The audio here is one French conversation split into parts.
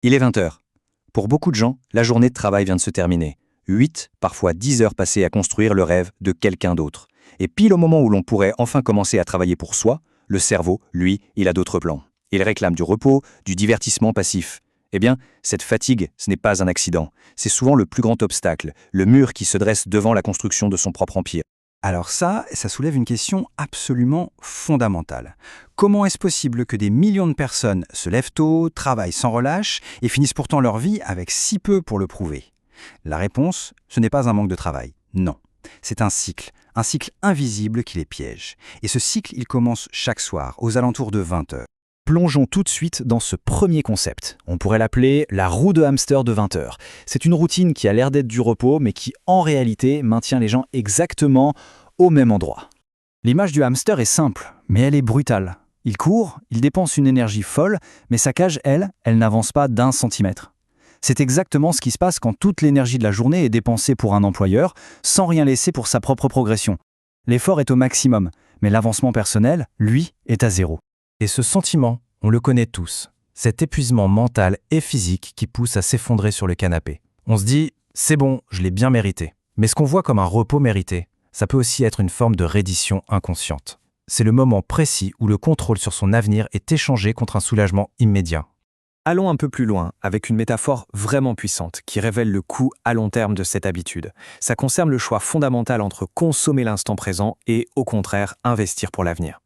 Il est 20 heures. Pour beaucoup de gens, la journée de travail vient de se terminer. 8, parfois 10 heures passées à construire le rêve de quelqu'un d'autre. Et pile au moment où l'on pourrait enfin commencer à travailler pour soi, le cerveau, lui, il a d'autres plans. Il réclame du repos, du divertissement passif. Eh bien, cette fatigue, ce n'est pas un accident. C'est souvent le plus grand obstacle, le mur qui se dresse devant la construction de son propre empire. Alors ça soulève une question absolument fondamentale. Comment est-ce possible que des millions de personnes se lèvent tôt, travaillent sans relâche et finissent pourtant leur vie avec si peu pour le prouver? La réponse, ce n'est pas un manque de travail, non. C'est un cycle invisible qui les piège. Et ce cycle, il commence chaque soir, aux alentours de 20 heures. Plongeons tout de suite dans ce premier concept. On pourrait l'appeler la roue de hamster de 20 heures. C'est une routine qui a l'air d'être du repos, mais qui en réalité maintient les gens exactement au même endroit. L'image du hamster est simple, mais elle est brutale. Il court, il dépense une énergie folle, mais sa cage, elle n'avance pas d'1 centimètre. C'est exactement ce qui se passe quand toute l'énergie de la journée est dépensée pour un employeur, sans rien laisser pour sa propre progression. L'effort est au maximum, mais l'avancement personnel, lui, est à 0. Et ce sentiment, on le connaît tous. Cet épuisement mental et physique qui pousse à s'effondrer sur le canapé. On se dit, c'est bon, je l'ai bien mérité. Mais ce qu'on voit comme un repos mérité, ça peut aussi être une forme de reddition inconsciente. C'est le moment précis où le contrôle sur son avenir est échangé contre un soulagement immédiat. Allons un peu plus loin, avec une métaphore vraiment puissante qui révèle le coût à long terme de cette habitude. Ça concerne le choix fondamental entre consommer l'instant présent et, au contraire, investir pour l'avenir.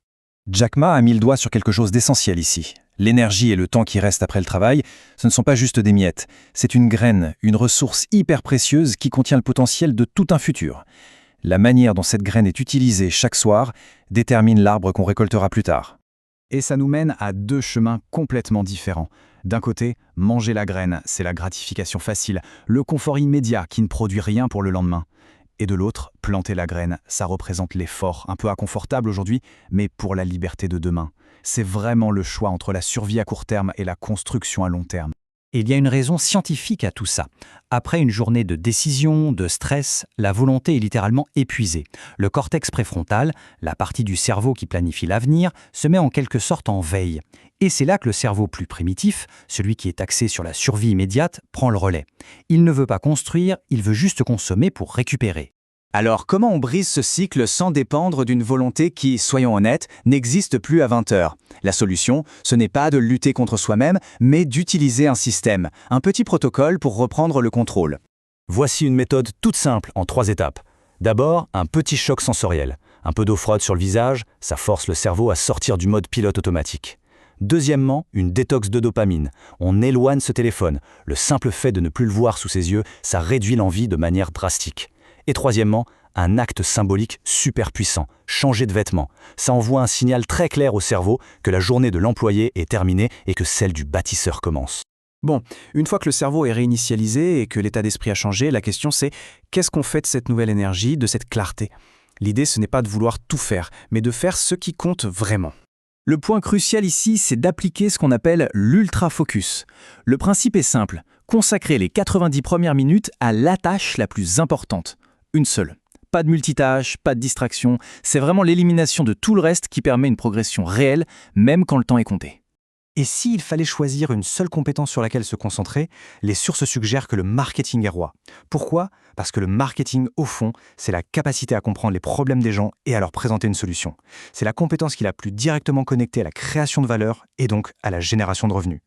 Jack Ma a mis le doigt sur quelque chose d'essentiel ici. L'énergie et le temps qui reste après le travail, ce ne sont pas juste des miettes. C'est une graine, une ressource hyper précieuse qui contient le potentiel de tout un futur. La manière dont cette graine est utilisée chaque soir détermine l'arbre qu'on récoltera plus tard. Et ça nous mène à 2 chemins complètement différents. D'un côté, manger la graine, c'est la gratification facile, le confort immédiat qui ne produit rien pour le lendemain. Et de l'autre, planter la graine, ça représente l'effort, un peu inconfortable aujourd'hui, mais pour la liberté de demain. C'est vraiment le choix entre la survie à court terme et la construction à long terme. Et il y a une raison scientifique à tout ça. Après une journée de décision, de stress, la volonté est littéralement épuisée. Le cortex préfrontal, la partie du cerveau qui planifie l'avenir, se met en quelque sorte en veille. Et c'est là que le cerveau plus primitif, celui qui est axé sur la survie immédiate, prend le relais. Il ne veut pas construire, il veut juste consommer pour récupérer. Alors, comment on brise ce cycle sans dépendre d'une volonté qui, soyons honnêtes, n'existe plus à 20 heures? La solution, ce n'est pas de lutter contre soi-même, mais d'utiliser un système, un petit protocole pour reprendre le contrôle. Voici une méthode toute simple en 3 étapes. D'abord, un petit choc sensoriel. Un peu d'eau froide sur le visage, ça force le cerveau à sortir du mode pilote automatique. Deuxièmement, une détox de dopamine. On éloigne ce téléphone. Le simple fait de ne plus le voir sous ses yeux, ça réduit l'envie de manière drastique. Et troisièmement, un acte symbolique super puissant, changer de vêtements. Ça envoie un signal très clair au cerveau que la journée de l'employé est terminée et que celle du bâtisseur commence. Bon, une fois que le cerveau est réinitialisé et que l'état d'esprit a changé, la question c'est qu'est-ce qu'on fait de cette nouvelle énergie, de cette clarté? L'idée, ce n'est pas de vouloir tout faire, mais de faire ce qui compte vraiment. Le point crucial ici, c'est d'appliquer ce qu'on appelle l'ultra-focus. Le principe est simple, consacrer les 90 premières minutes à la tâche la plus importante. Une seule. Pas de multitâche, pas de distraction, c'est vraiment l'élimination de tout le reste qui permet une progression réelle, même quand le temps est compté. Et s'il fallait choisir une seule compétence sur laquelle se concentrer, les sources suggèrent que le marketing est roi. Pourquoi? Parce que le marketing, au fond, c'est la capacité à comprendre les problèmes des gens et à leur présenter une solution. C'est la compétence qui est la plus directement connectée à la création de valeur et donc à la génération de revenus.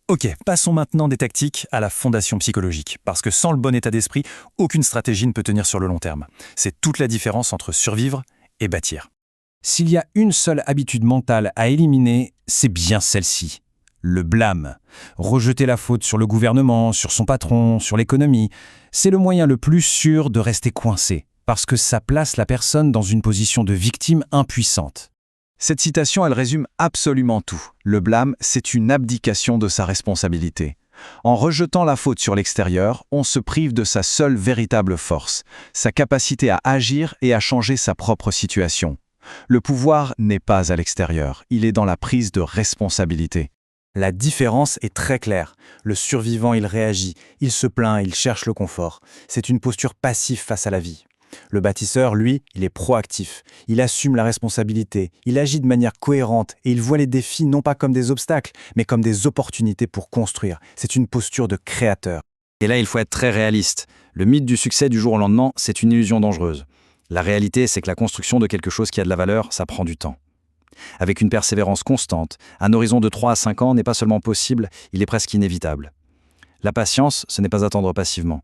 Ok, passons maintenant des tactiques à la fondation psychologique, parce que sans le bon état d'esprit, aucune stratégie ne peut tenir sur le long terme. C'est toute la différence entre survivre et bâtir. S'il y a une seule habitude mentale à éliminer, c'est bien celle-ci. Le blâme. Rejeter la faute sur le gouvernement, sur son patron, sur l'économie, c'est le moyen le plus sûr de rester coincé, parce que ça place la personne dans une position de victime impuissante. Cette citation, elle résume absolument tout. Le blâme, c'est une abdication de sa responsabilité. En rejetant la faute sur l'extérieur, on se prive de sa seule véritable force, sa capacité à agir et à changer sa propre situation. Le pouvoir n'est pas à l'extérieur, il est dans la prise de responsabilité. La différence est très claire. Le survivant, il réagit, il se plaint, il cherche le confort. C'est une posture passive face à la vie. Le bâtisseur, lui, il est proactif. Il assume la responsabilité, il agit de manière cohérente et il voit les défis non pas comme des obstacles, mais comme des opportunités pour construire. C'est une posture de créateur. Et là, il faut être très réaliste. Le mythe du succès du jour au lendemain, c'est une illusion dangereuse. La réalité, c'est que la construction de quelque chose qui a de la valeur, ça prend du temps. Avec une persévérance constante, un horizon de 3 à 5 ans n'est pas seulement possible, il est presque inévitable. La patience, ce n'est pas attendre passivement.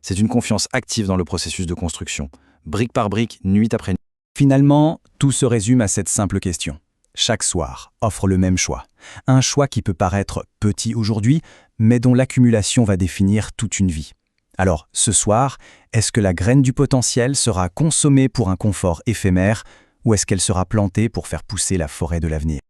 C'est une confiance active dans le processus de construction, brique par brique, nuit après nuit. Finalement, tout se résume à cette simple question. Chaque soir offre le même choix. Un choix qui peut paraître petit aujourd'hui, mais dont l'accumulation va définir toute une vie. Alors, ce soir, est-ce que la graine du potentiel sera consommée pour un confort éphémère ou est-ce qu'elle sera plantée pour faire pousser la forêt de l'avenir ?